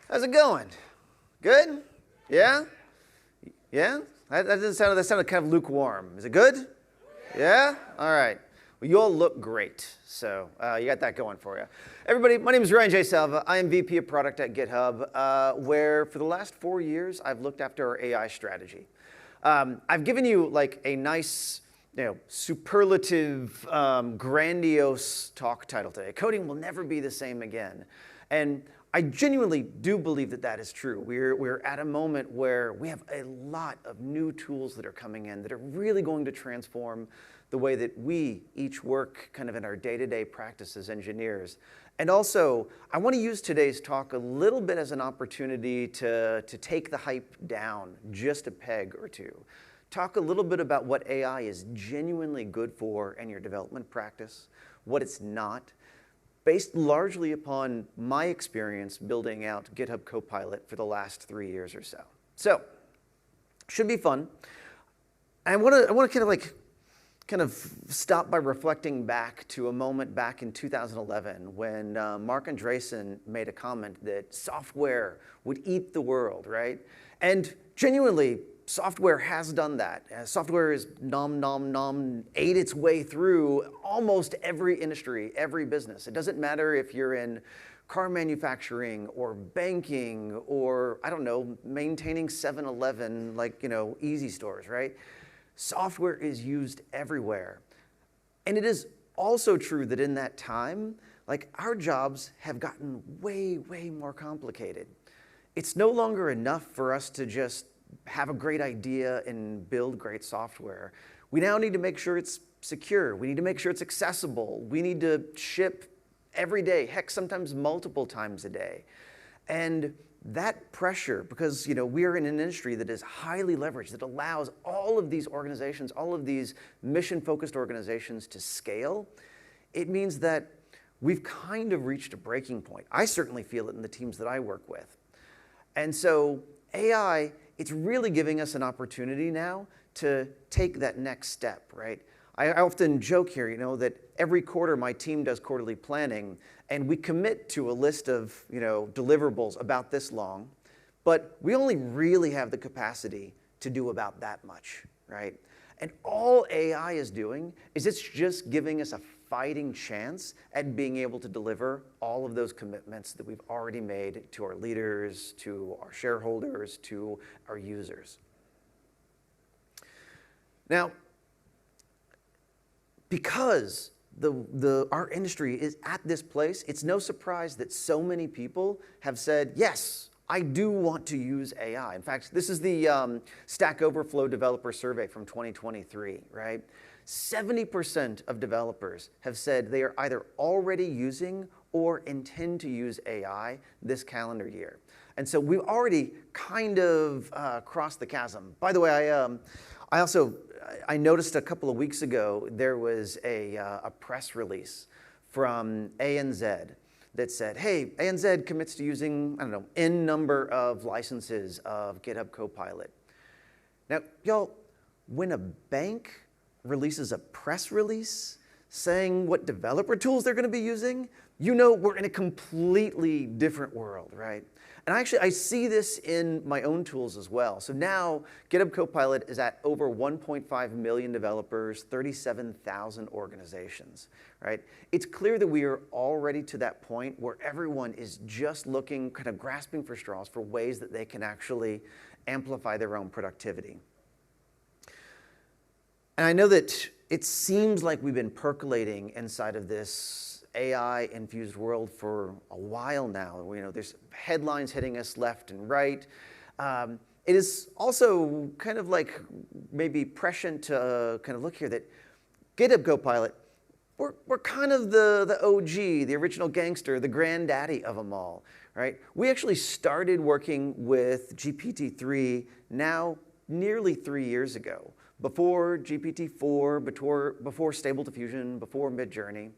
How's it going? Good? Yeah? Yeah? That sounded kind of lukewarm. Is it good? Yeah? All right. Well, you all look great, so you got that going for you. Everybody, my name is Ryan J. Salva. I am VP of Product at GitHub, where for the last 4 years, I've looked after our AI strategy. I've given you like a nice, superlative, grandiose talk title today. Coding will never be the same again. And I genuinely do believe that that is true. We're at a moment where we have a lot of new tools that are coming in that are really going to transform the way that we each work kind of in our day-to-day practice as engineers. And also, I want to use today's talk a little bit as an opportunity to take the hype down just a peg or two. Talk a little bit about what AI is genuinely good for in your development practice, what it's not, based largely upon my experience building out GitHub Copilot for the last 3 years or so. So, should be fun. I want to kind of stop by reflecting back to a moment back in 2011 when Mark Andreessen made a comment that software would eat the world, right? And genuinely, software has done that. Software has ate its way through almost every industry, every business. It doesn't matter if you're in car manufacturing or banking or, I don't know, maintaining 7-Eleven, easy stores, right? Software is used everywhere. And it is also true that in that time, our jobs have gotten way, way more complicated. It's no longer enough for us to just have a great idea and build great software. We now need to make sure it's secure. We need to make sure it's accessible. We need to ship every day, heck, sometimes multiple times a day. And that pressure, because we are in an industry that is highly leveraged, that allows all of these organizations, all of these mission-focused organizations to scale, it means that we've kind of reached a breaking point. I certainly feel it in the teams that I work with. And so AI, it's really giving us an opportunity now to take that next step, right? I often joke here, that every quarter my team does quarterly planning, and we commit to a list of, deliverables about this long, but we only really have the capacity to do about that much, right? And all AI is doing is it's just giving us a fighting chance at being able to deliver all of those commitments that we've already made to our leaders, to our shareholders, to our users. Now, because our industry is at this place, it's no surprise that so many people have said, yes, I do want to use AI. In fact, this is the Stack Overflow developer survey from 2023, right? 70% of developers have said they are either already using or intend to use AI this calendar year. And so we've already kind of crossed the chasm. By the way, I noticed a couple of weeks ago there was a press release from ANZ that said, hey, ANZ commits to using, N number of licenses of GitHub Copilot. Now, y'all, when a bank releases a press release saying what developer tools they're going to be using, we're in a completely different world, right? And I see this in my own tools as well. So now GitHub Copilot is at over 1.5 million developers, 37,000 organizations, right? It's clear that we are already to that point where everyone is just looking, kind of grasping for straws for ways that they can actually amplify their own productivity. And I know that it seems like we've been percolating inside of this AI-infused world for a while now. There's headlines hitting us left and right. It is also kind of maybe prescient to kind of look here that GitHub Copilot, we're kind of the OG, the original gangster, the granddaddy of them all, right? We actually started working with GPT-3 now nearly 3 years ago. Before GPT-4, before Stable Diffusion, before Midjourney.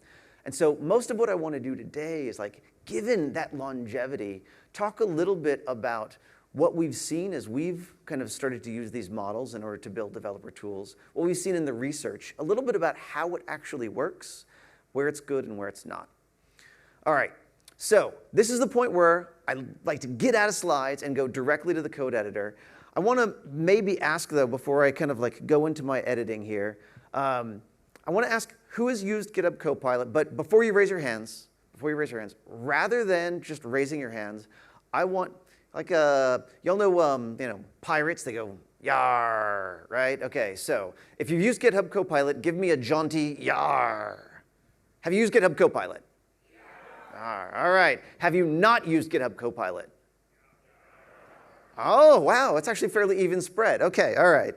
And so most of what I want to do today is given that longevity, talk a little bit about what we've seen as we've kind of started to use these models in order to build developer tools, what we've seen in the research, a little bit about how it actually works, where it's good and where it's not. All right, So this is the point where I like to get out of slides and go directly to the code editor. I want to maybe ask, though, before I kind of like go into my editing here, I want to ask who has used GitHub Copilot, but before you raise your hands, rather than just raising your hands, I want, like, y'all know, pirates, they go, yar, right? Okay, so if you've used GitHub Copilot, give me a jaunty yar. Have you used GitHub Copilot? Yar. All right. Have you not used GitHub Copilot? Oh, wow, it's actually fairly even spread. Okay, all right.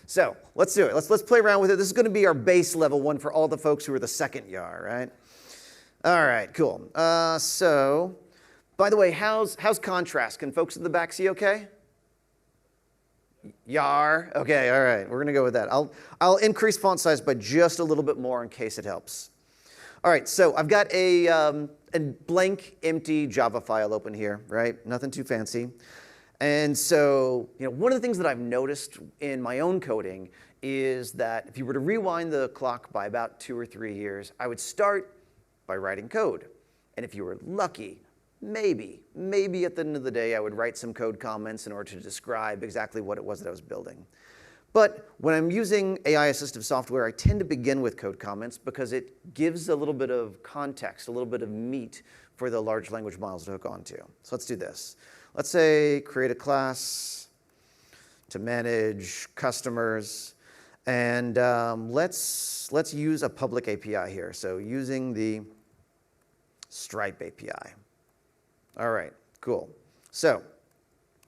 So let's do it. Let's play around with it. This is going to be our base level one for all the folks who are the second yar, right? All right, cool. So, by the way, how's contrast? Can folks in the back see okay? Yar. Okay, all right. We're going to go with that. I'll increase font size by just a little bit more in case it helps. All right, so I've got a blank, empty Java file open here, right? Nothing too fancy. And so, one of the things that I've noticed in my own coding is that if you were to rewind the clock by about 2 or 3 years, I would start by writing code. And if you were lucky, maybe at the end of the day, I would write some code comments in order to describe exactly what it was that I was building. But when I'm using AI assistive software, I tend to begin with code comments because it gives a little bit of context, a little bit of meat for the large language models to hook onto. So let's do this. Let's say create a class to manage customers, and let's use a public API here. So using the Stripe API. All right, cool. So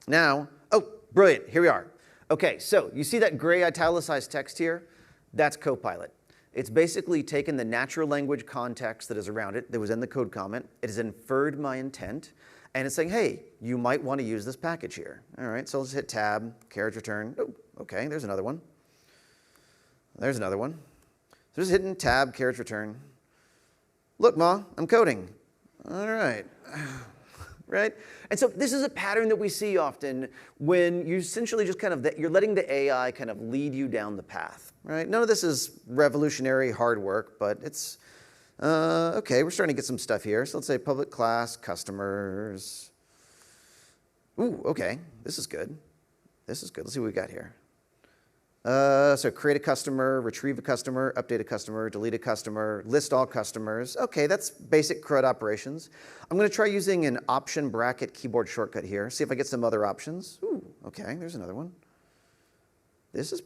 now, oh, brilliant, here we are. Okay, so you see that gray italicized text here? That's Copilot. It's basically taken the natural language context that is around it, that was in the code comment. It has inferred my intent. And it's saying, hey, you might want to use this package here. All right, so let's hit tab, carriage return. Oh, okay, there's another one. There's another one. So just hitting tab, carriage return. Look, Ma, I'm coding. All right. Right? And so this is a pattern that we see often when you essentially just kind of, you're letting the AI kind of lead you down the path, right? None of this is revolutionary hard work, but it's, okay, we're starting to get some stuff here. So let's say public class, customers. Ooh, okay, this is good. This is good. Let's see what we got here. So create a customer, retrieve a customer, update a customer, delete a customer, list all customers. Okay, that's basic CRUD operations. I'm going to try using an option bracket keyboard shortcut here. See if I get some other options. Ooh, okay, there's another one. This is,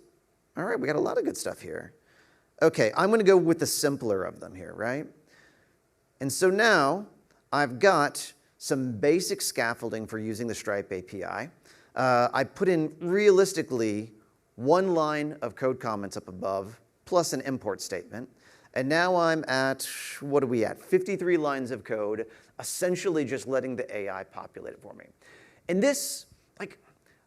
all right, we got a lot of good stuff here. Okay, I'm going to go with the simpler of them here, right? And so now I've got some basic scaffolding for using the Stripe API. I put in realistically one line of code comments up above, plus an import statement. And now I'm at, what are we at? 53 lines of code, essentially just letting the AI populate it for me. And this, like,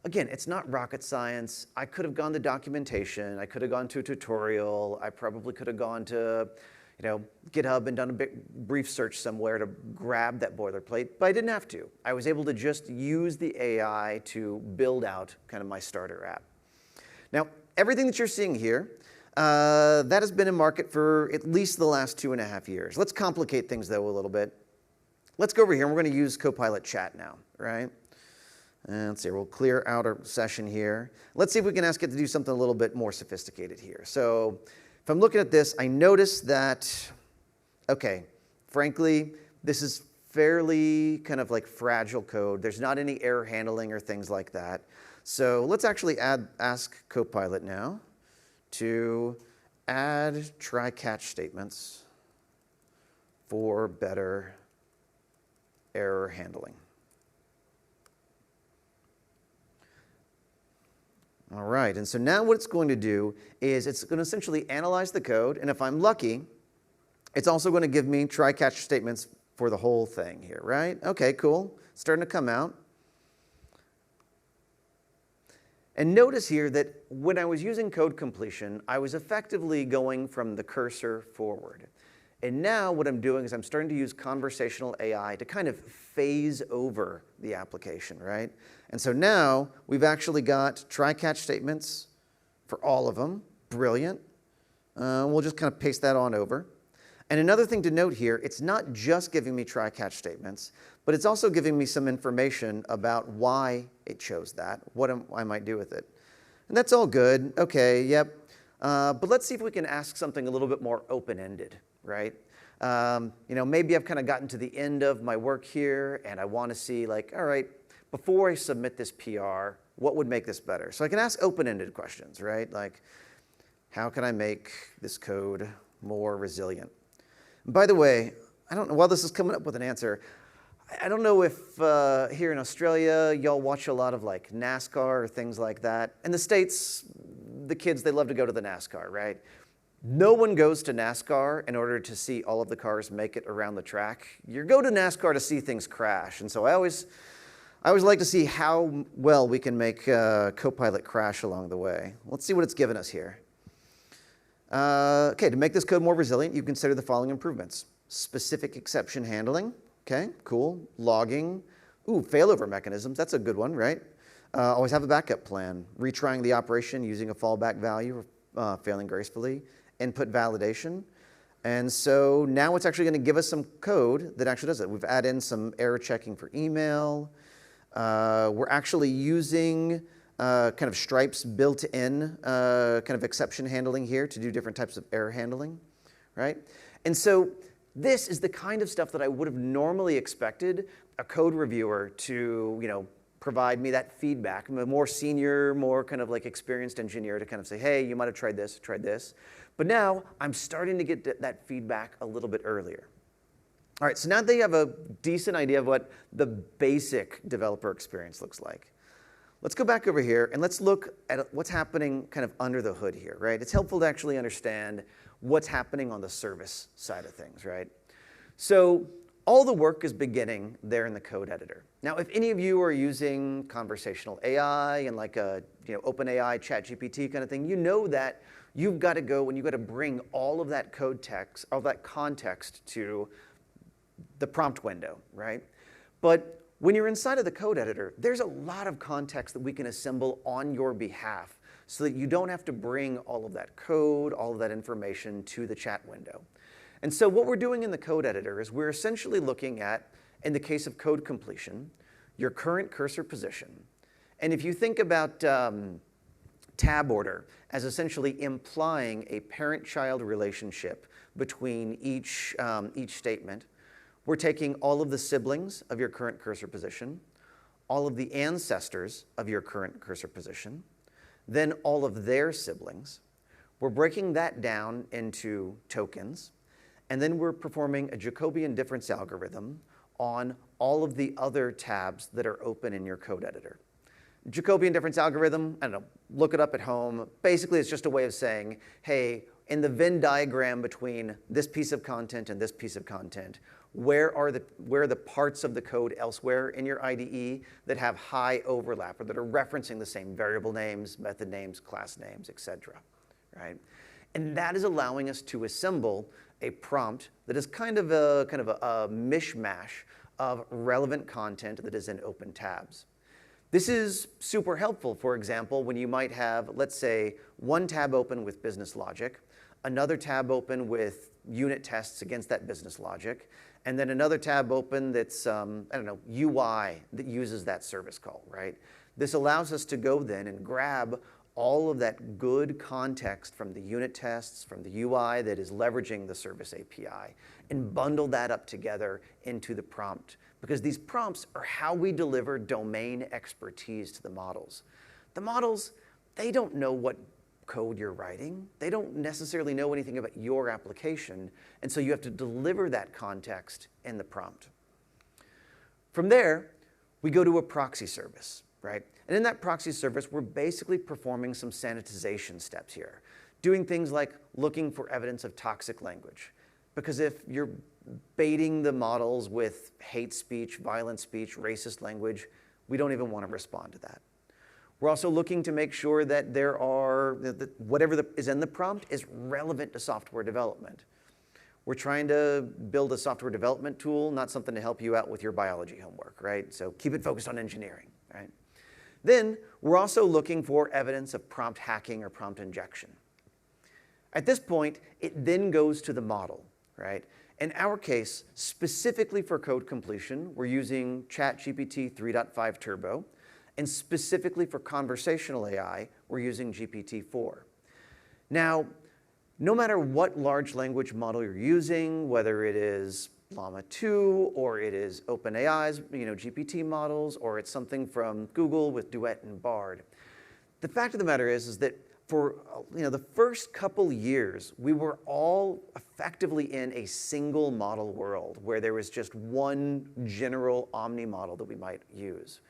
again, it's not rocket science. I could have gone to documentation. I could have gone to a tutorial. I probably could have gone to, GitHub and done a brief search somewhere to grab that boilerplate, but I didn't have to. I was able to just use the AI to build out kind of my starter app. Now, everything that you're seeing here, that has been in market for at least the last 2.5 years. Let's complicate things, though, a little bit. Let's go over here, and we're going to use Copilot Chat now, right? And let's see, we'll clear out our session here. Let's see if we can ask it to do something a little bit more sophisticated here. So if I'm looking at this, I notice that, okay, frankly, this is fairly kind of like fragile code. There's not any error handling or things like that. So let's actually ask Copilot now to add try-catch statements for better error handling. All right, and so now what it's going to do is it's going to essentially analyze the code, and if I'm lucky, it's also going to give me try-catch statements for the whole thing here, right? Okay, cool. It's starting to come out. And notice here that when I was using code completion, I was effectively going from the cursor forward. And now what I'm doing is I'm starting to use conversational AI to kind of phase over the application, right? And so now we've actually got try-catch statements for all of them. Brilliant. We'll just kind of paste that on over. And another thing to note here, it's not just giving me try-catch statements, but it's also giving me some information about why it chose that, what I might do with it. And that's all good. OK, yep. But let's see if we can ask something a little bit more open-ended, right? Maybe I've kind of gotten to the end of my work here, and I want to see, like, all right, before I submit this PR, what would make this better? So I can ask open-ended questions, right? Like, how can I make this code more resilient? And by the way, I don't know, while this is coming up with an answer, I don't know if here in Australia, y'all watch a lot of like NASCAR or things like that. In the States, the kids, they love to go to the NASCAR, right? No one goes to NASCAR in order to see all of the cars make it around the track. You go to NASCAR to see things crash. And so I always like to see how well we can make Copilot crash along the way. Let's see what it's given us here. OK, to make this code more resilient, you consider the following improvements. Specific exception handling. OK, cool. Logging. Ooh, failover mechanisms. That's a good one, right? Always have a backup plan. Retrying the operation using a fallback value, failing gracefully. Input validation. And so now it's actually going to give us some code that actually does it. We've added in some error checking for email. We're actually using kind of Stripe's built-in kind of exception handling here to do different types of error handling, right? And so this is the kind of stuff that I would have normally expected a code reviewer to, provide me that feedback. I'm a more senior, more kind of like experienced engineer to kind of say, hey, you might have tried this, tried this. But now I'm starting to get that feedback a little bit earlier. All right, so now they have a decent idea of what the basic developer experience looks like. Let's go back over here and let's look at what's happening kind of under the hood here, right? It's helpful to actually understand what's happening on the service side of things, right? So all the work is beginning there in the code editor. Now, if any of you are using conversational AI and like a OpenAI, ChatGPT kind of thing, you know that you've got to go and you've got to bring all of that code text, all that context to the prompt window, right? But when you're inside of the code editor, there's a lot of context that we can assemble on your behalf so that you don't have to bring all of that code, all of that information to the chat window. And so what we're doing in the code editor is we're essentially looking at, in the case of code completion, your current cursor position. And if you think about tab order as essentially implying a parent-child relationship between each statement, we're taking all of the siblings of your current cursor position, all of the ancestors of your current cursor position, then all of their siblings. We're breaking that down into tokens, and then we're performing a Jacobian difference algorithm on all of the other tabs that are open in your code editor. Jacobian difference algorithm, I don't know, look it up at home. Basically, it's just a way of saying, hey, in the Venn diagram between this piece of content and this piece of content, where are the parts of the code elsewhere in your IDE that have high overlap or that are referencing the same variable names, method names, class names, et cetera, right? And that is allowing us to assemble a prompt that is kind of a mishmash of relevant content that is in open tabs. This is super helpful, for example, when you might have, let's say, one tab open with business logic, another tab open with unit tests against that business logic, and then another tab open that's, UI that uses that service call, right? This allows us to go then and grab all of that good context from the unit tests, from the UI that is leveraging the service API, and bundle that up together into the prompt. Because these prompts are how we deliver domain expertise to the models. The models, they don't know what code you're writing. They don't necessarily know anything about your application, and so you have to deliver that context in the prompt. From there, we go to a proxy service, right? And in that proxy service, we're basically performing some sanitization steps here, doing things like looking for evidence of toxic language. Because if you're baiting the models with hate speech, violent speech, racist language, we don't even want to respond to that. We're also looking to make sure that whatever is in the prompt is relevant to software development. We're trying to build a software development tool, not something to help you out with your biology homework, right? So keep it focused on engineering, right? Then we're also looking for evidence of prompt hacking or prompt injection. At this point, it then goes to the model. right? In our case, specifically for code completion, we're using ChatGPT 3.5 Turbo, and specifically for conversational AI, we're using GPT-4. Now, no matter what large language model you're using, whether it is Llama 2 or it is OpenAI's GPT models, or it's something from Google with Duet and Bard, the fact of the matter is that for the first couple years, we were all effectively in a single model world where there was just one general omni model that we might use.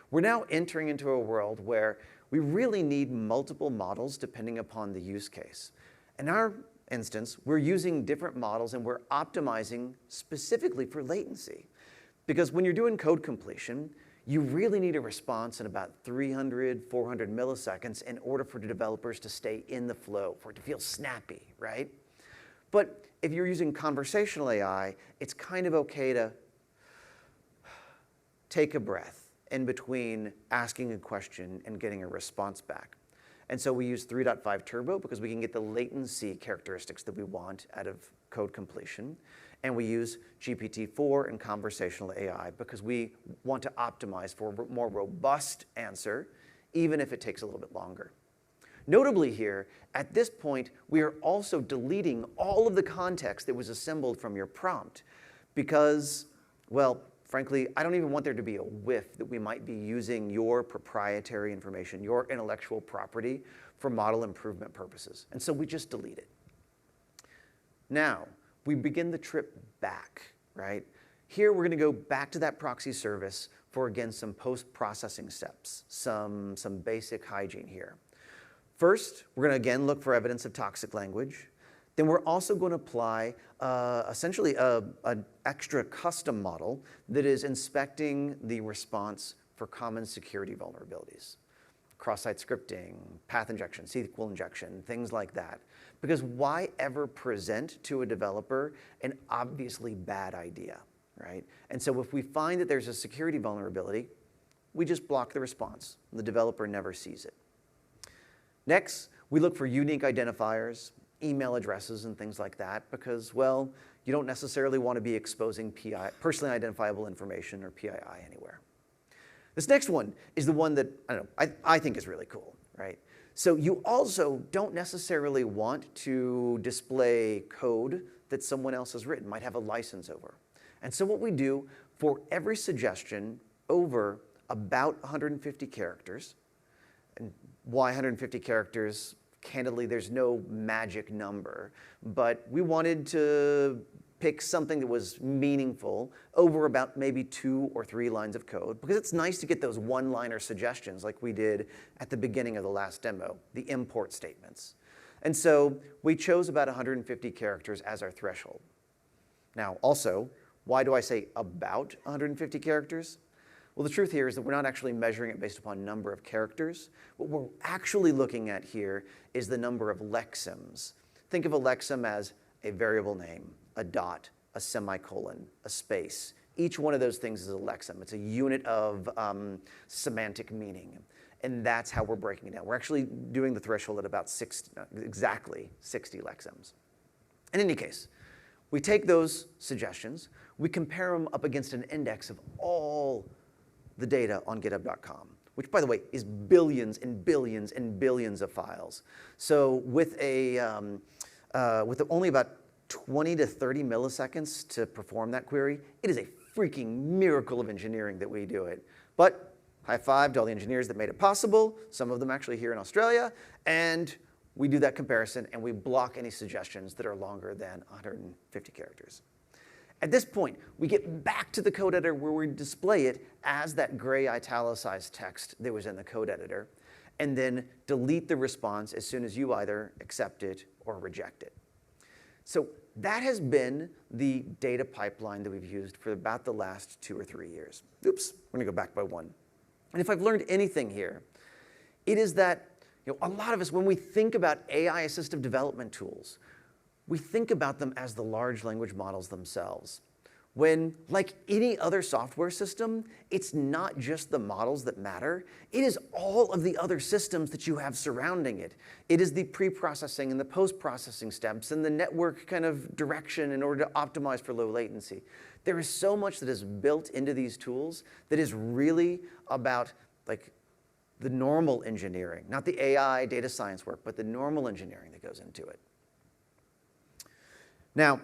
We're now entering into a world where we really need multiple models depending upon the use case. In our instance, we're using different models and we're optimizing specifically for latency. Because when you're doing code completion, you really need a response in about 300, 400 milliseconds in order for the developers to stay in the flow, for it to feel snappy, right? But if you're using conversational AI, it's kind of okay to take a breath in between asking a question and getting a response back. And so we use 3.5 Turbo because we can get the latency characteristics that we want out of code completion. And we use GPT-4 and conversational AI because we want to optimize for a more robust answer, even if it takes a little bit longer. Notably here, at this point, we are also deleting all of the context that was assembled from your prompt because, well, frankly, I don't even want there to be a whiff that we might be using your proprietary information, your intellectual property, for model improvement purposes. And so we just delete it. Now, we begin the trip back, right? Here we're going to go back to that proxy service for, again, some post-processing steps, some basic hygiene here. First, we're going to, again, look for evidence of toxic language. Then we're also going to apply essentially an extra custom model that is inspecting the response for common security vulnerabilities. Cross-site scripting, path injection, SQL injection, things like that. Because why ever present to a developer an obviously bad idea, right? And so if we find that there's a security vulnerability, we just block the response. The developer never sees it. Next, we look for unique identifiers, email addresses, and things like that because, well, you don't necessarily want to be exposing personally identifiable information or PII anywhere. This next one is the one that I think is really cool, right? So you also don't necessarily want to display code that someone else has written, might have a license over. And so what we do for every suggestion over about 150 characters, and why 150 characters? Candidly, there's no magic number, but we wanted to pick something that was meaningful over about maybe 2 or 3 lines of code, because it's nice to get those one-liner suggestions like we did at the beginning of the last demo, the import statements. And so we chose about 150 characters as our threshold. Now, also, why do I say about 150 characters? Well, the truth here is that we're not actually measuring it based upon number of characters. What we're actually looking at here is the number of lexems. Think of a lexem as a variable name, a dot, a semicolon, a space. Each one of those things is a lexem. It's a unit of semantic meaning. And that's how we're breaking it down. We're actually doing the threshold at about exactly 60 lexems. In any case, we take those suggestions, we compare them up against an index of all the data on GitHub.com, which, by the way, is billions and billions and billions of files. So with only about 20 to 30 milliseconds to perform that query, it is a freaking miracle of engineering that we do it. But high five to all the engineers that made it possible, some of them actually here in Australia, and we do that comparison and we block any suggestions that are longer than 150 characters. At this point, we get back to the code editor where we display it as that gray italicized text that was in the code editor, and then delete the response as soon as you either accept it or reject it. So that has been the data pipeline that we've used for about the last 2 or 3 years. Oops, we're going to go back by 1. And if I've learned anything here, it is that a lot of us, when we think about AI assistive development tools, we think about them as the large language models themselves. when, like any other software system, it's not just the models that matter. It is all of the other systems that you have surrounding it. It is the pre-processing and the post-processing steps and the network kind of direction in order to optimize for low latency. There is so much that is built into these tools that is really about like the normal engineering, not the AI data science work, but the normal engineering that goes into it. Now,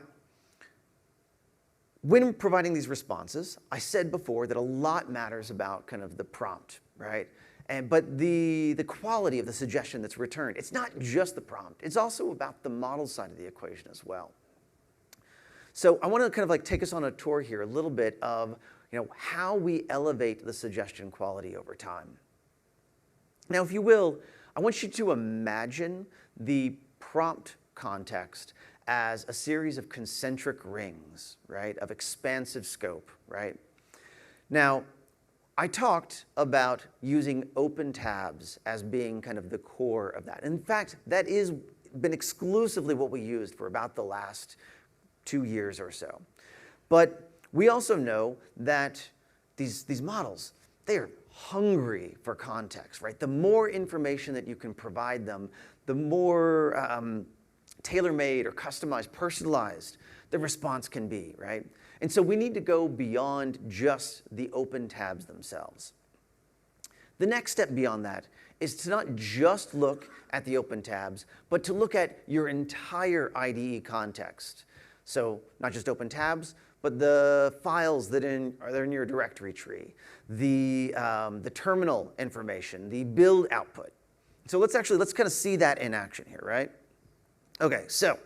when providing these responses, I said before that a lot matters about kind of the prompt, right? But the quality of the suggestion that's returned, it's not just the prompt, it's also about the model side of the equation as well. So I want to kind of like take us on a tour here a little bit of how we elevate the suggestion quality over time. Now, if you will, I want you to imagine the prompt context as a series of concentric rings, right, of expansive scope, right? Now, I talked about using open tabs as being kind of the core of that. In fact, that has been exclusively what we used for about the last 2 years or so. But we also know that these models, they are hungry for context, right? The more information that you can provide them, the more tailor-made or customized, personalized the response can be, right? And so we need to go beyond just the open tabs themselves. The next step beyond that is to not just look at the open tabs, but to look at your entire IDE context. So not just open tabs, but the files that are in your directory tree, the terminal information, the build output. So let's kind of see that in action here, right? Okay, so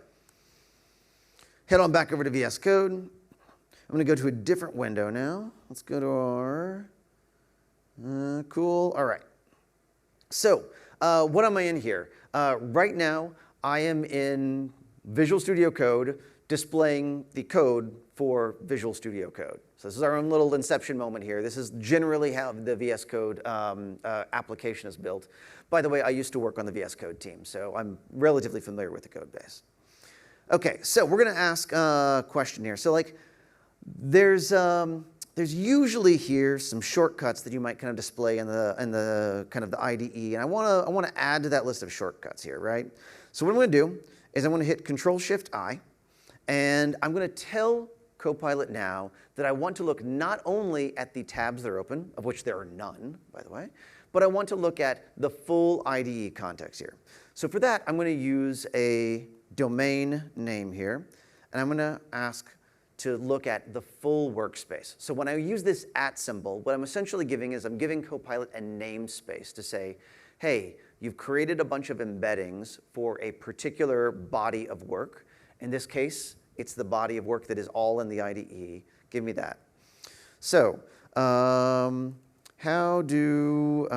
head on back over to VS Code. I'm going to go to a different window now. Let's go to our, cool, all right. So what am I in here? Right now, I am in Visual Studio Code displaying the code for Visual Studio Code. So this is our own little inception moment here. This is generally how the VS Code application is built. By the way, I used to work on the VS Code team, so I'm relatively familiar with the code base. Okay, so we're going to ask a question here. So like, there's usually here some shortcuts that you might kind of display in the kind of the IDE, and I want to add to that list of shortcuts here, right? So what I'm going to do is I'm going to hit Control-Shift-I, and I'm going to tell Copilot now that I want to look not only at the tabs that are open, of which there are none, by the way, but I want to look at the full IDE context here. So for that, I'm going to use a domain name here, and I'm going to ask to look at the full workspace. So when I use this @ symbol, what I'm essentially giving is I'm giving Copilot a namespace to say, hey, you've created a bunch of embeddings for a particular body of work. In this case, it's the body of work that is all in the IDE. Give me that. So how do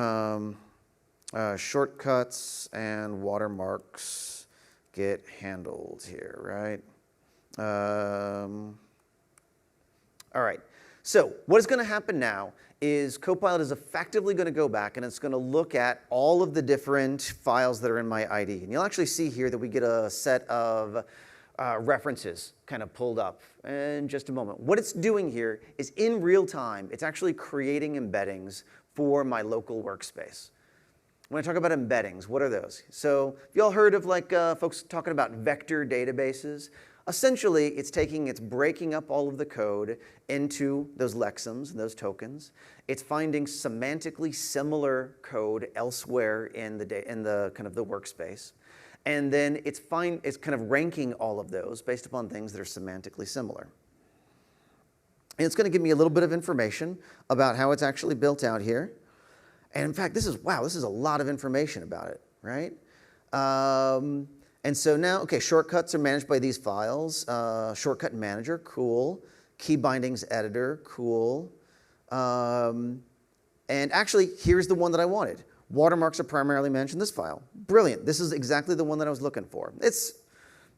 shortcuts and watermarks get handled here, right? All right. So what is going to happen now is Copilot is effectively going to go back and it's going to look at all of the different files that are in my IDE. And you'll actually see here that we get a set of references kind of pulled up in just a moment. What it's doing here is in real time, it's actually creating embeddings for my local workspace. When I talk about embeddings, what are those? So have you all heard of like folks talking about vector databases? Essentially, it's breaking up all of the code into those lexems and those tokens. It's finding semantically similar code elsewhere in the kind of the workspace. And then it's kind of ranking all of those based upon things that are semantically similar. And it's going to give me a little bit of information about how it's actually built out here. And in fact, this is a lot of information about it, right? And so now, okay, shortcuts are managed by these files. Shortcut manager, cool. Key bindings editor, cool. And actually, here's the one that I wanted. Watermarks are primarily managed in this file. Brilliant. This is exactly the one that I was looking for. It's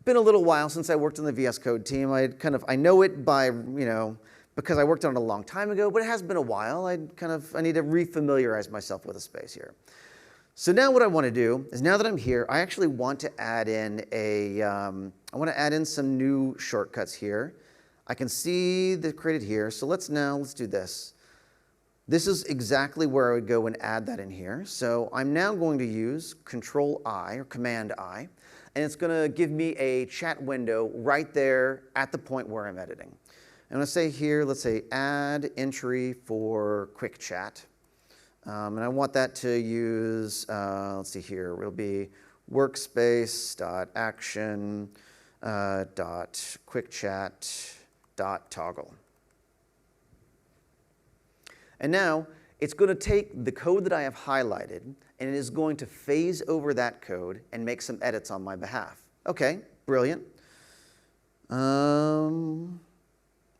been a little while since I worked on the VS Code team. I know it by, because I worked on it a long time ago, but it has been a while. I need to refamiliarize myself with the space here. So now what I want to do is, now that I'm here, I actually want to add in some new shortcuts here. I can see the created here. So let's do this. This is exactly where I would go and add that in here. So I'm now going to use Control-I or Command-I, and it's going to give me a chat window right there at the point where I'm editing. I'm going to say here, let's say add entry for quick chat. And I want that to use, let's see here, it'll be workspace.action .quickchat.toggle. And now it's going to take the code that I have highlighted, and it is going to phase over that code and make some edits on my behalf. Okay, brilliant.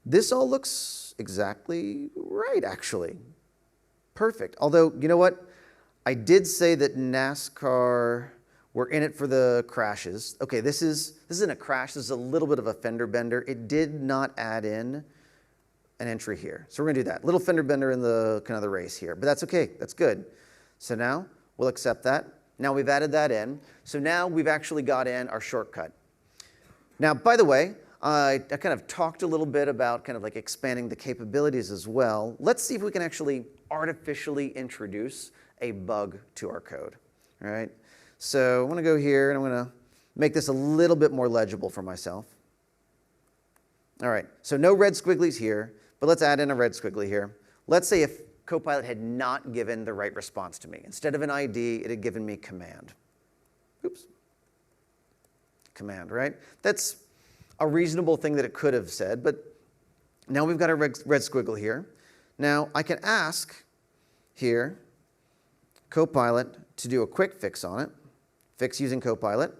This all looks exactly right, actually. Perfect. Although, you know what? I did say that NASCAR, we're in it for the crashes. Okay, this isn't a crash. This is a little bit of a fender bender. It did not add in an entry here. So we're going to do that. Little fender bender in the kind of the race here. But that's okay. That's good. So now we'll accept that. Now we've added that in. So now we've actually got in our shortcut. Now, by the way, I kind of talked a little bit about kind of like expanding the capabilities as well. Let's see if we can actually artificially introduce a bug to our code. All right. So I'm going to go here, and I'm going to make this a little bit more legible for myself. All right. So no red squigglies here, but let's add in a red squiggly here. Let's say if Copilot had not given the right response to me. Instead of an ID, it had given me command. Oops. Command, right? That's a reasonable thing that it could have said, but now we've got a red squiggle here. Now I can ask here Copilot to do a quick fix on it, fix using Copilot.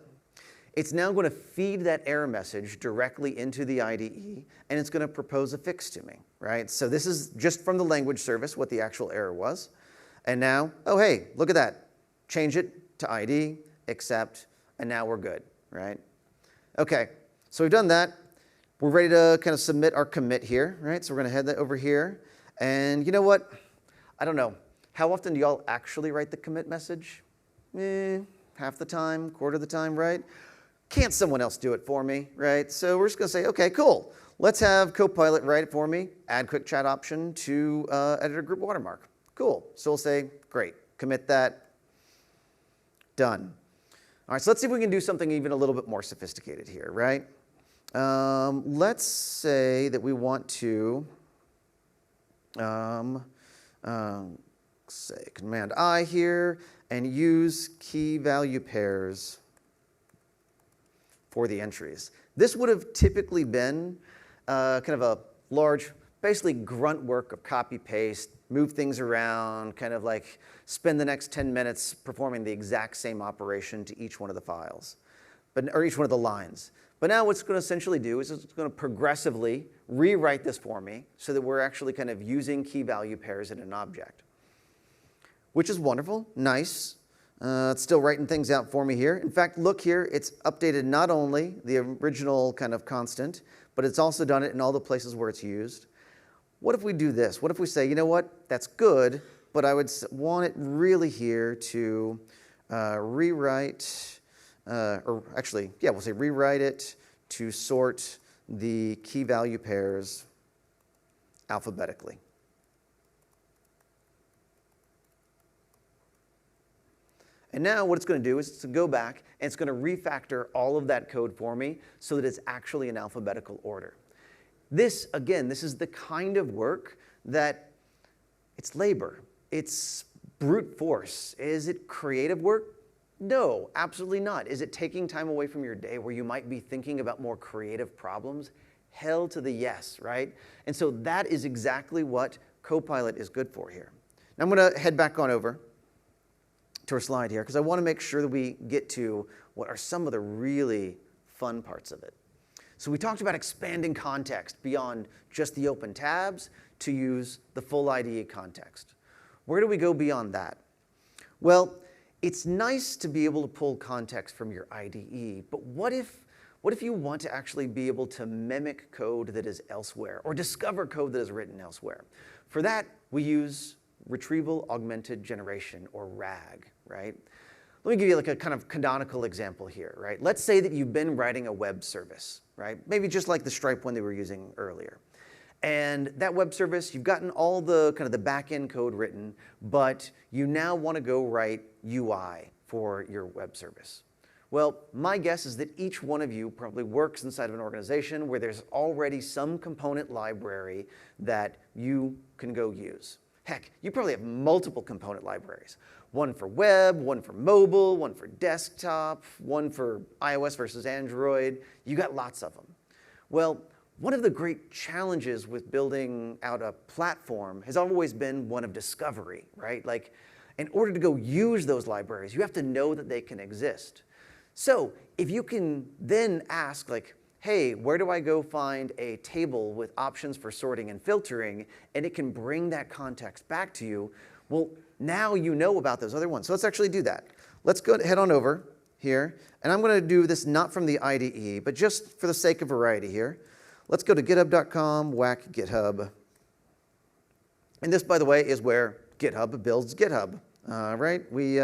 It's now going to feed that error message directly into the IDE, and it's going to propose a fix to me, right? So this is just from the language service what the actual error was. And now, oh, hey, look at that. Change it to ID, accept, and now we're good, right? Okay, so we've done that. We're ready to kind of submit our commit here, right? So we're going to head that over here. And you know what? I don't know. How often do y'all actually write the commit message? Half the time, quarter of the time, right? Can't someone else do it for me, right? So we're just going to say, okay, cool. Let's have Copilot write it for me, add quick chat option to editor group watermark. Cool. So we'll say, great, commit that, done. All right, so let's see if we can do something even a little bit more sophisticated here, right? Let's say that we want to say Command-I here and use key value pairs for the entries. This would have typically been kind of a large, basically grunt work of copy paste, move things around, kind of like spend the next 10 minutes performing the exact same operation to each one of the files, or each one of the lines. But now what it's going to essentially do is it's going to progressively rewrite this for me so that we're actually kind of using key value pairs in an object, which is wonderful, nice. It's still writing things out for me here. In fact, look here, it's updated not only the original kind of constant, but it's also done it in all the places where it's used. What if we do this? What if we say, you know what, that's good, but I would want it really here to rewrite, or actually, yeah, we'll say rewrite it to sort the key value pairs alphabetically. And now what it's going to do is it's going to go back and it's going to refactor all of that code for me so that it's actually in alphabetical order. This, again, this is the kind of work that it's labor. It's brute force. Is it creative work? No, absolutely not. Is it taking time away from your day where you might be thinking about more creative problems? Hell to the yes, right? And so that is exactly what Copilot is good for here. Now I'm going to head back on over to our slide here because I want to make sure that we get to what are some of the really fun parts of it. So we talked about expanding context beyond just the open tabs to use the full IDE context. Where do we go beyond that? Well, it's nice to be able to pull context from your IDE, but what if you want to actually be able to mimic code that is elsewhere or discover code that is written elsewhere? For that, we use Retrieval Augmented Generation, or R.A.G, right? let me give you like a kind of canonical example here, right? Let's say that you've been writing a web service, right? Maybe just like the Stripe one they were using earlier. And that web service, you've gotten all the kind of the back-end code written, but you now want to go write UI for your web service. Well, my guess is that each one of you probably works inside of an organization where there's already some component library that you can go use. Heck, you probably have multiple component libraries. One for web, one for mobile, one for desktop, one for iOS versus Android. You got lots of them. Well, one of the great challenges with building out a platform has always been one of discovery, right? Like, in order to go use those libraries, you have to know that they can exist. So if you can then ask, like, hey, where do I go find a table with options for sorting and filtering, and it can bring that context back to you, well, now you know about those other ones. So let's actually do that. Let's go head on over here, and I'm going to do this not from the IDE, but just for the sake of variety here. Let's go to github.com, whack GitHub. And this, by the way, is where GitHub builds GitHub, right? We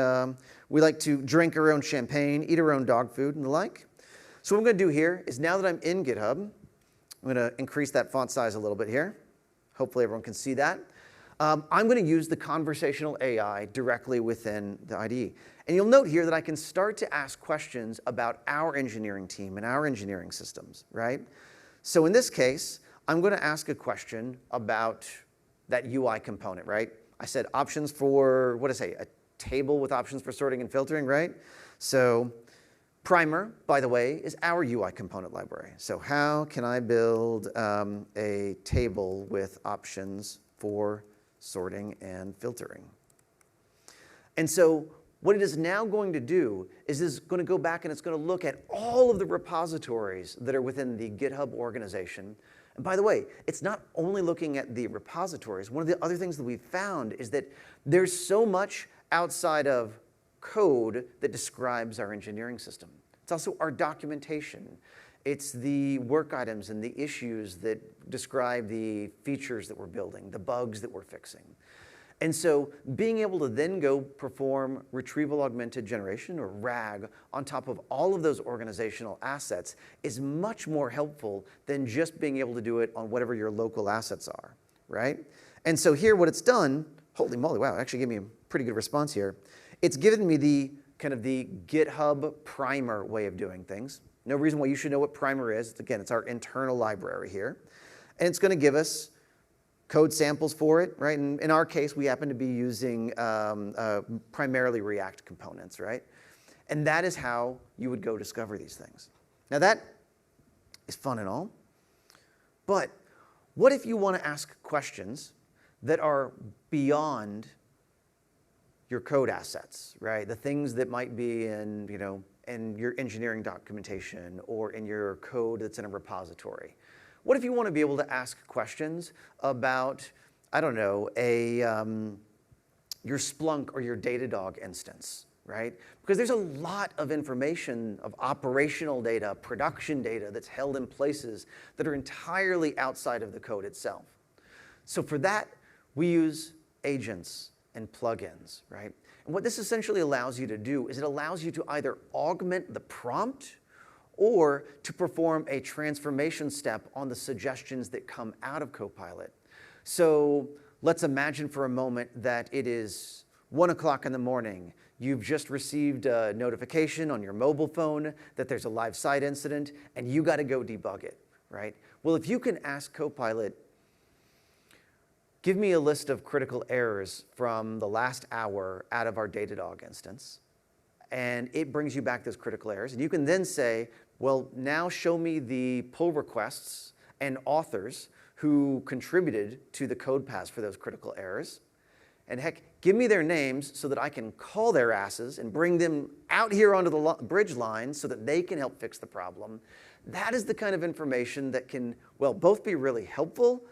like to drink our own champagne, eat our own dog food, and the like. So what I'm going to do here is now that I'm in GitHub, I'm going to increase that font size a little bit here. Hopefully everyone can see that. I'm going to use the conversational AI directly within the IDE. And you'll note here that I can start to ask questions about our engineering team and our engineering systems, right? So in this case, I'm going to ask a question about that UI component, right? I said options for, what did I say, a table with options for sorting and filtering, right? So Primer, by the way, is our UI component library. So how can I build a table with options for sorting and filtering? And so what it is now going to do is it's going to go back and it's going to look at all of the repositories that are within the GitHub organization. And by the way, it's not only looking at the repositories. One of the other things that we've found is that there's so much outside of code that describes our engineering system. It's also our documentation. It's the work items and the issues that describe the features that we're building, the bugs that we're fixing. And so being able to then go perform retrieval augmented generation, or RAG, on top of all of those organizational assets is much more helpful than just being able to do it on whatever your local assets are, right? And so here what it's done, holy moly, wow, it actually gave me a pretty good response here. It's given me the kind of the GitHub Primer way of doing things. No reason why you should know what Primer is. Again, it's our internal library here. And it's going to give us code samples for it, right? And in our case, we happen to be using primarily React components, right? And that is how you would go discover these things. Now that is fun and all, but what if you want to ask questions that are beyond your code assets, right? The things that might be in, in your engineering documentation or in your code that's in a repository. What if you want to be able to ask questions about, I don't know, your Splunk or your Datadog instance, right? Because there's a lot of information of operational data, production data that's held in places that are entirely outside of the code itself. So for that, we use agents and plugins, right? And what this essentially allows you to do is it allows you to either augment the prompt or to perform a transformation step on the suggestions that come out of Copilot. So let's imagine for a moment that it is 1 o'clock in the morning. You've just received a notification on your mobile phone that there's a live site incident, and you got to go debug it, right? Well, if you can ask Copilot, give me a list of critical errors from the last hour out of our Datadog instance, and it brings you back those critical errors. And you can then say, well, now show me the pull requests and authors who contributed to the code paths for those critical errors. And heck, give me their names so that I can call their asses and bring them out here onto the bridge line so that they can help fix the problem. That is the kind of information that can, well, both be really helpful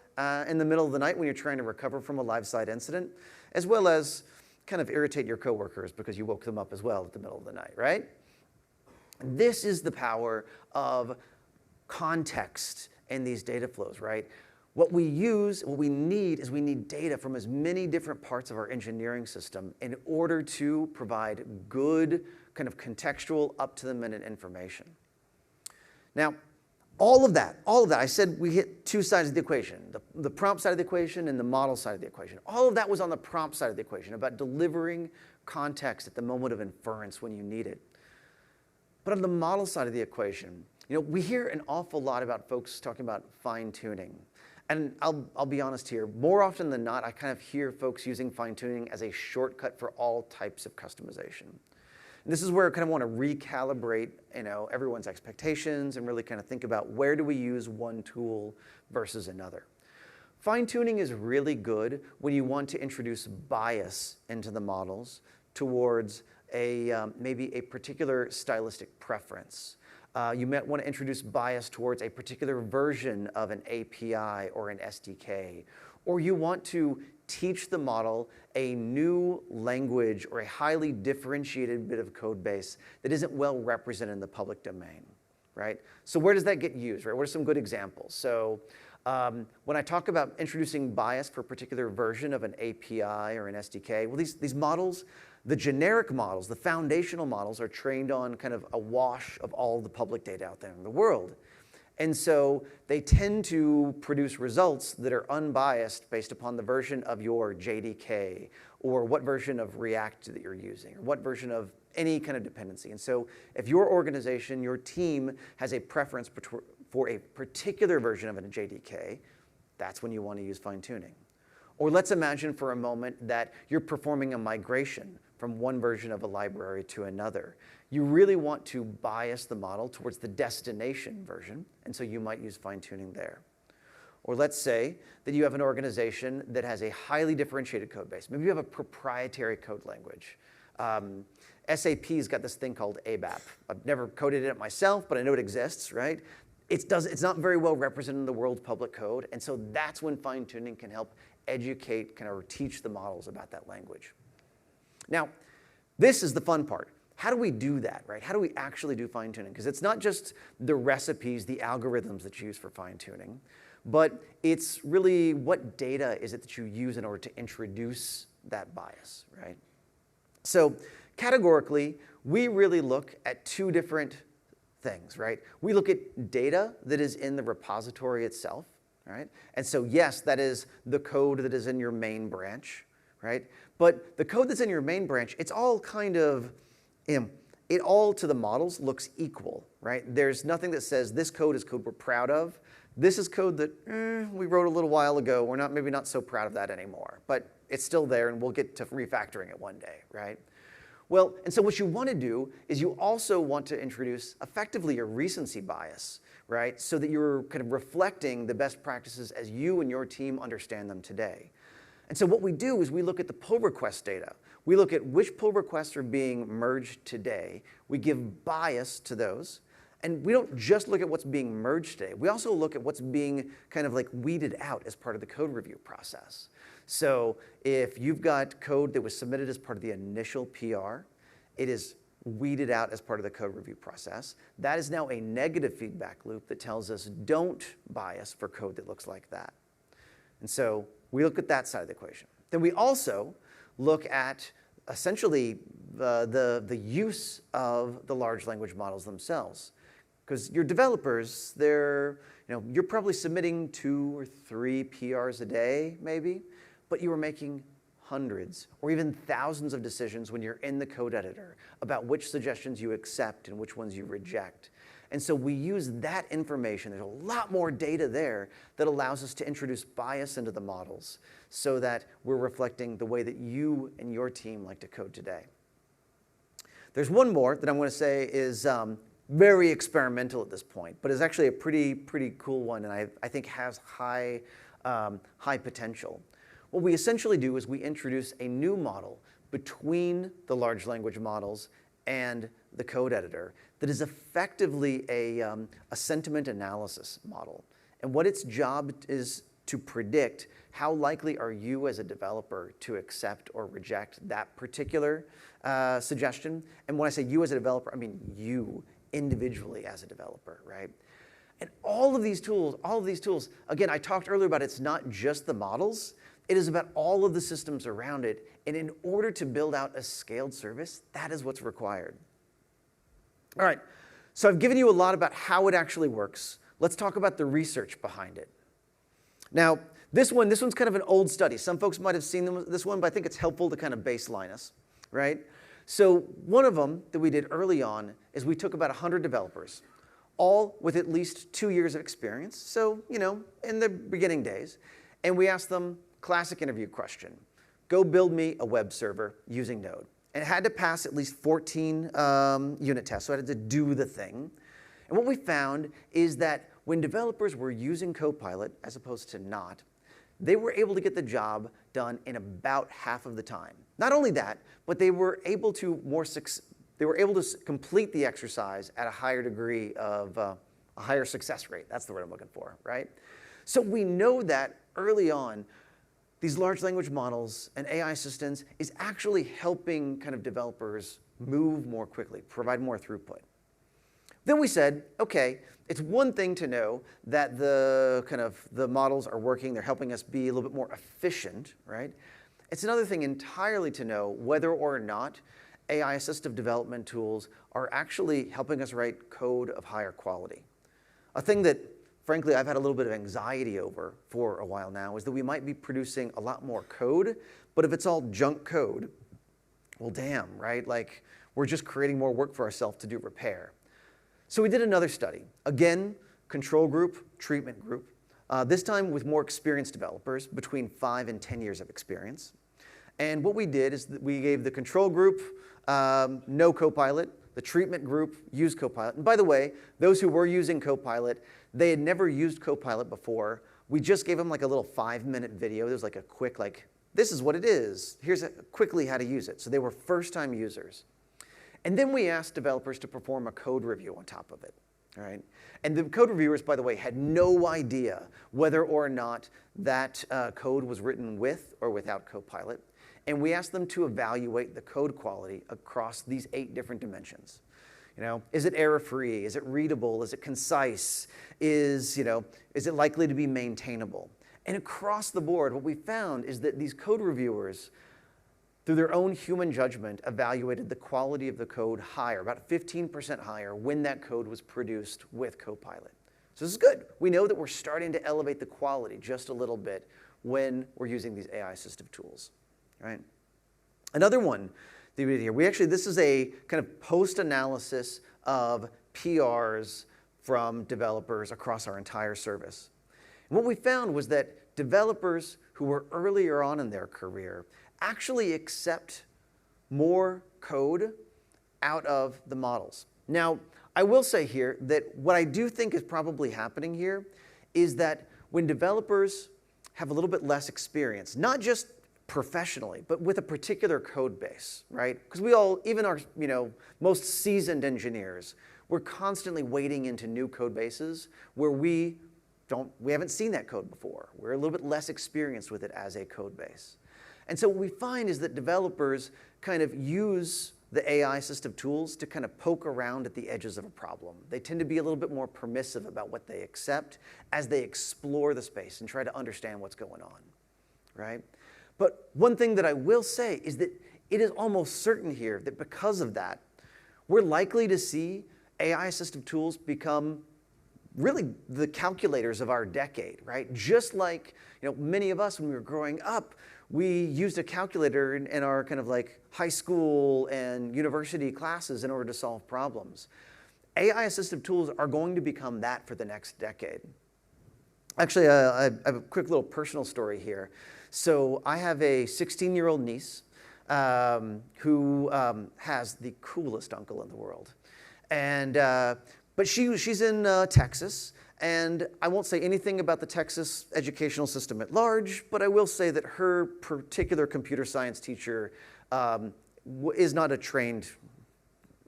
in the middle of the night when you're trying to recover from a live site incident, as well as kind of irritate your coworkers because you woke them up as well at the middle of the night, right? This is the power of context in these data flows, right? What we need is we need data from as many different parts of our engineering system in order to provide good kind of contextual, up-to-the-minute information. Now, all of that, I said we hit two sides of the equation, the prompt side of the equation and the model side of the equation. All of that was on the prompt side of the equation, about delivering context at the moment of inference when you need it. But on the model side of the equation, we hear an awful lot about folks talking about fine-tuning. And I'll be honest here, more often than not, I kind of hear folks using fine-tuning as a shortcut for all types of customization. And this is where I kind of want to recalibrate, everyone's expectations and really kind of think about where do we use one tool versus another. Fine-tuning is really good when you want to introduce bias into the models towards maybe a particular stylistic preference. You might want to introduce bias towards a particular version of an API or an SDK, or you want to teach the model a new language or a highly differentiated bit of code base that isn't well represented in the public domain, right? So where does that get used, right? What are some good examples? So when I talk about introducing bias for a particular version of an API or an SDK, well, these models, the generic models, the foundational models, are trained on kind of a wash of all the public data out there in the world. And so they tend to produce results that are unbiased based upon the version of your JDK or what version of React that you're using or what version of any kind of dependency. And so if your organization, your team has a preference for a particular version of a JDK, that's when you want to use fine-tuning. Or let's imagine for a moment that you're performing a migration from one version of a library to another. You really want to bias the model towards the destination version, and so you might use fine-tuning there. Or let's say that you have an organization that has a highly differentiated code base. Maybe you have a proprietary code language. SAP's got this thing called ABAP. I've never coded it myself, but I know it exists, right? It's not very well represented in the world's public code, and so that's when fine-tuning can help educate, kind of teach the models about that language. Now, this is the fun part. How do we do that, right? How do we actually do fine-tuning? Because it's not just the recipes, the algorithms that you use for fine-tuning, but it's really what data is it that you use in order to introduce that bias, right? So categorically, we really look at two different things, right? We look at data that is in the repository itself, right? And so yes, that is the code that is in your main branch, right? But the code that's in your main branch, it's all kind of, it all to the models looks equal, right? There's nothing that says this code is code we're proud of. This is code that we wrote a little while ago. We're maybe not so proud of that anymore, but it's still there and we'll get to refactoring it one day, right? Well, and so what you want to do is you also want to introduce effectively a recency bias, right? So that you're kind of reflecting the best practices as you and your team understand them today. And so what we do is we look at the pull request data. We look at which pull requests are being merged today. We give bias to those. And we don't just look at what's being merged today. We also look at what's being kind of like weeded out as part of the code review process. So if you've got code that was submitted as part of the initial PR, it is weeded out as part of the code review process. That is now a negative feedback loop that tells us don't bias for code that looks like that. And so we look at that side of the equation. Then we also look at essentially the use of the large language models themselves. Because your developers, you're probably submitting 2 or 3 PRs a day, maybe, but you are making hundreds or even thousands of decisions when you're in the code editor about which suggestions you accept and which ones you reject. And so we use that information. There's a lot more data there that allows us to introduce bias into the models so that we're reflecting the way that you and your team like to code today. There's one more that I'm going to say is very experimental at this point, but is actually a pretty cool one, and I think has high potential. What we essentially do is we introduce a new model between the large language models and the code editor that is effectively a sentiment analysis model. And what its job is to predict how likely are you as a developer to accept or reject that particular suggestion. And when I say you as a developer, I mean you individually as a developer, right? And all of these tools, again, I talked earlier about it's not just the models, it is about all of the systems around it. And in order to build out a scaled service, that is what's required. All right, so I've given you a lot about how it actually works. Let's talk about the research behind it. Now, this one's kind of an old study. Some folks might have seen this one, but I think it's helpful to kind of baseline us, right? So one of them that we did early on is we took about 100 developers, all with at least 2 years of experience, so, in the beginning days, and we asked them, classic interview question, go build me a web server using Node. And it had to pass at least 14 unit tests, so it had to do the thing. And what we found is that when developers were using Copilot, as opposed to not, they were able to get the job done in about half of the time. Not only that, but they were able to complete the exercise at a higher degree of a higher success rate. That's the word I'm looking for, right? So we know that early on, these large language models and AI assistants is actually helping kind of developers move more quickly, provide more throughput. Then we said, okay, it's one thing to know that the models are working, they're helping us be a little bit more efficient, right? It's another thing entirely to know whether or not AI assistive development tools are actually helping us write code of higher quality. A thing that, frankly, I've had a little bit of anxiety over for a while now is that we might be producing a lot more code, but if it's all junk code, well, damn, right? Like, we're just creating more work for ourselves to do repair. So we did another study. Again, control group, treatment group, this time with more experienced developers, between 5 and 10 years of experience. And what we did is that we gave the control group no Copilot, the treatment group used Copilot. And by the way, those who were using Copilot, they had never used Copilot before. We just gave them like a little 5-minute video. There was like a quick, this is what it is. Here's quickly how to use it. So they were first-time users. And then we asked developers to perform a code review on top of it, all right? And the code reviewers, by the way, had no idea whether or not that code was written with or without Copilot. And we asked them to evaluate the code quality across these 8 different dimensions. Is it error-free? Is it readable? Is it concise? Is it likely to be maintainable? And across the board, what we found is that these code reviewers, through their own human judgment, evaluated the quality of the code higher, about 15% higher, when that code was produced with Copilot. So this is good. We know that we're starting to elevate the quality just a little bit when we're using these AI assistive tools, right? Another one that we did here, this is a kind of post-analysis of PRs from developers across our entire service. And what we found was that developers who were earlier on in their career actually accept more code out of the models. Now, I will say here that what I do think is probably happening here is that when developers have a little bit less experience, not just professionally, but with a particular code base, right? Because we all, even our, most seasoned engineers, we're constantly wading into new code bases where we haven't seen that code before. We're a little bit less experienced with it as a code base. And so what we find is that developers kind of use the AI assistive tools to kind of poke around at the edges of a problem. They tend to be a little bit more permissive about what they accept as they explore the space and try to understand what's going on, right? But one thing that I will say is that it is almost certain here that because of that, we're likely to see AI assistive tools become really the calculators of our decade, right? Just like many of us when we were growing up, we used a calculator in our kind of like high school and university classes in order to solve problems. AI assistive tools are going to become that for the next decade. Actually, I have a quick little personal story here. So I have a 16-year-old niece who has the coolest uncle in the world. And but she's in Texas, and I won't say anything about the Texas educational system at large, but I will say that her particular computer science teacher is not a trained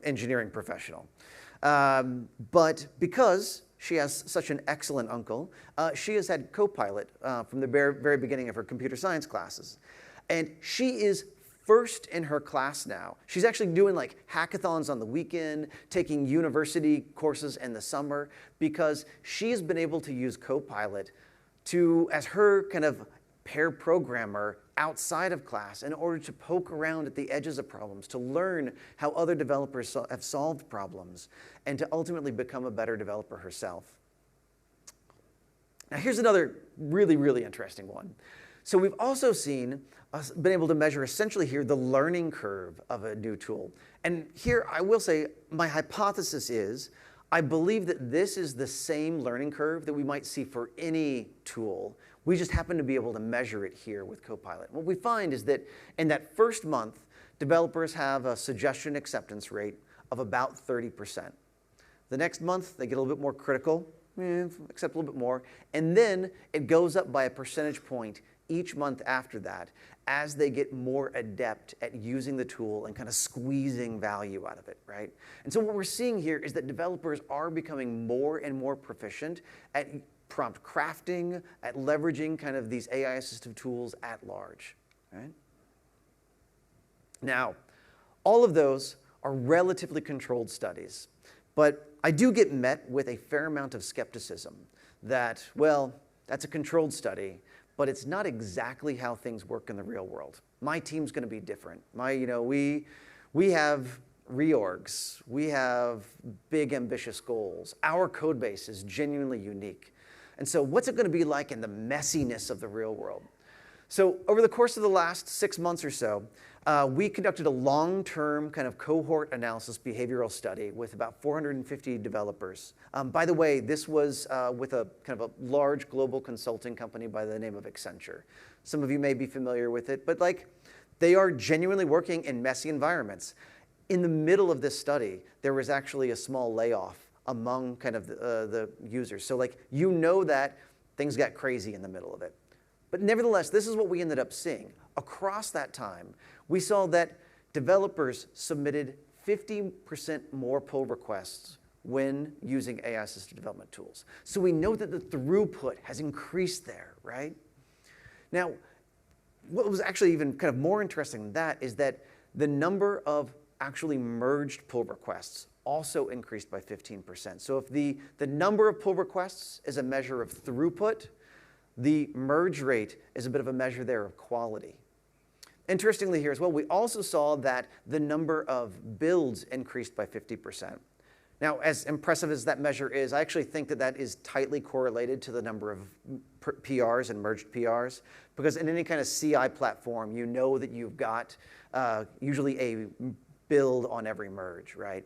engineering professional. But because she has such an excellent uncle, she has had Copilot from the very beginning of her computer science classes. And she is first in her class now. She's actually doing like hackathons on the weekend, taking university courses in the summer, because she's been able to use Copilot as her kind of pair programmer outside of class in order to poke around at the edges of problems, to learn how other developers have solved problems, and to ultimately become a better developer herself. Now here's another really, really interesting one. So we've also been able to measure essentially here the learning curve of a new tool. And here I will say my hypothesis is I believe that this is the same learning curve that we might see for any tool. We just happen to be able to measure it here with Copilot. What we find is that in that first month, developers have a suggestion acceptance rate of about 30%. The next month, they get a little bit more critical, accept a little bit more, and then it goes up by a percentage point each month after that as they get more adept at using the tool and kind of squeezing value out of it, right? And so what we're seeing here is that developers are becoming more and more proficient at prompt crafting, at leveraging kind of these AI assistive tools at large, right? Now, all of those are relatively controlled studies, but I do get met with a fair amount of skepticism that, well, that's a controlled study, but it's not exactly how things work in the real world. My team's going to be different. We have reorgs. We have big, ambitious goals. Our code base is genuinely unique. And so what's it going to be like in the messiness of the real world? So over the course of the last 6 months or so, we conducted a long-term kind of cohort analysis behavioral study with about 450 developers. By the way, this was with a kind of a large global consulting company by the name of Accenture. Some of you may be familiar with it, but like they are genuinely working in messy environments. In the middle of this study, there was actually a small layoff among kind of the users. So like that things got crazy in the middle of it. But nevertheless, this is what we ended up seeing. Across that time, we saw that developers submitted 50% more pull requests when using AI-assisted development tools. So we know that the throughput has increased there, right? Now, what was actually even kind of more interesting than that is that the number of actually merged pull requests also increased by 15%. So if the number of pull requests is a measure of throughput, the merge rate is a bit of a measure there of quality. Interestingly here as well, we also saw that the number of builds increased by 50%. Now, as impressive as that measure is, I actually think that that is tightly correlated to the number of PRs and merged PRs, because in any kind of CI platform, you know that you've got usually a build on every merge, right?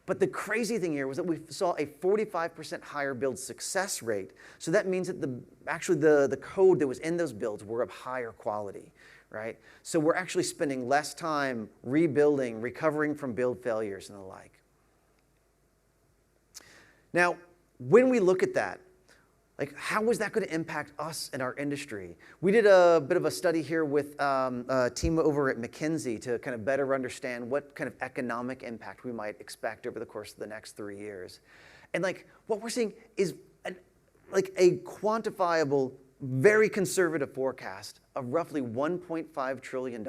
But the crazy thing here was that we saw a 45% higher build success rate. So that means that the code that was in those builds were of higher quality, right? So we're actually spending less time rebuilding, recovering from build failures and the like. Now, when we look at that, like how is that going to impact us and our industry? We did a bit of a study here with a team over at McKinsey to kind of better understand what kind of economic impact we might expect over the course of the next 3 years. And like what we're seeing is like a quantifiable, very conservative forecast of roughly $1.5 trillion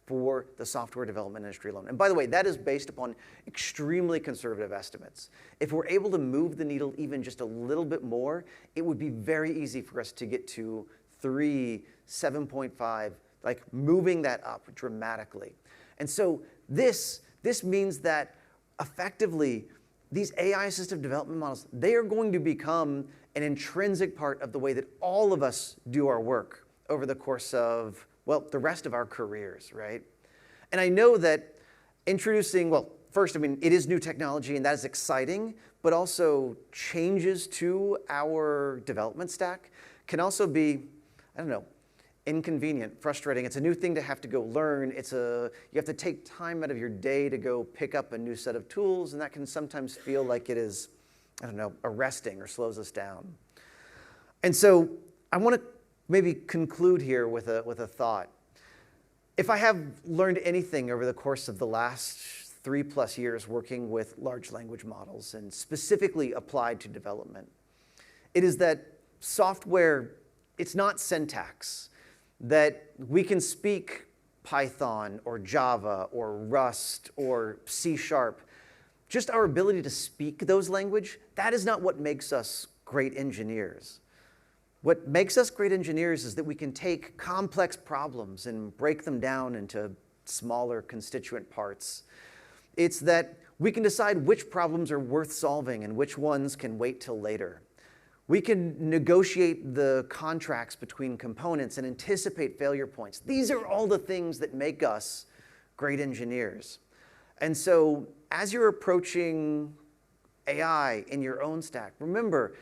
for the software development industry alone. And by the way, that is based upon extremely conservative estimates. If we're able to move the needle even just a little bit more, it would be very easy for us to get to 3, 7.5, like moving that up dramatically. And so this means that effectively these AI-assisted development models, they are going to become an intrinsic part of the way that all of us do our work over the course of, well, the rest of our careers, right? And I know that introducing, well, first, I mean, it is new technology and that is exciting, but also changes to our development stack can also be, I don't know, inconvenient, frustrating. It's a new thing to have to go learn. You have to take time out of your day to go pick up a new set of tools, and that can sometimes feel like it is, I don't know, arresting or slows us down. And so I want to maybe conclude here with a thought. If I have learned anything over the course of the last 3+ years working with large language models and specifically applied to development, it is that software, it's not syntax, that we can speak Python or Java or Rust or C#. Just our ability to speak those language, that is not what makes us great engineers. What makes us great engineers is that we can take complex problems and break them down into smaller constituent parts. It's that we can decide which problems are worth solving and which ones can wait till later. We can negotiate the contracts between components and anticipate failure points. These are all the things that make us great engineers. And so as you're approaching AI in your own stack, remember,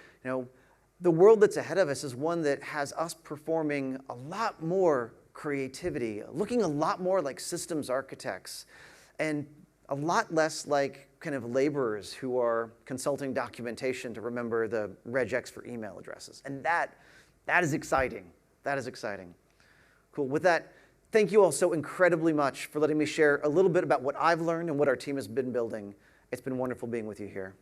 the world that's ahead of us is one that has us performing a lot more creativity, looking a lot more like systems architects, and a lot less like kind of laborers who are consulting documentation to remember the regex for email addresses. And that is exciting. That is exciting. Cool. With that, thank you all so incredibly much for letting me share a little bit about what I've learned and what our team has been building. It's been wonderful being with you here.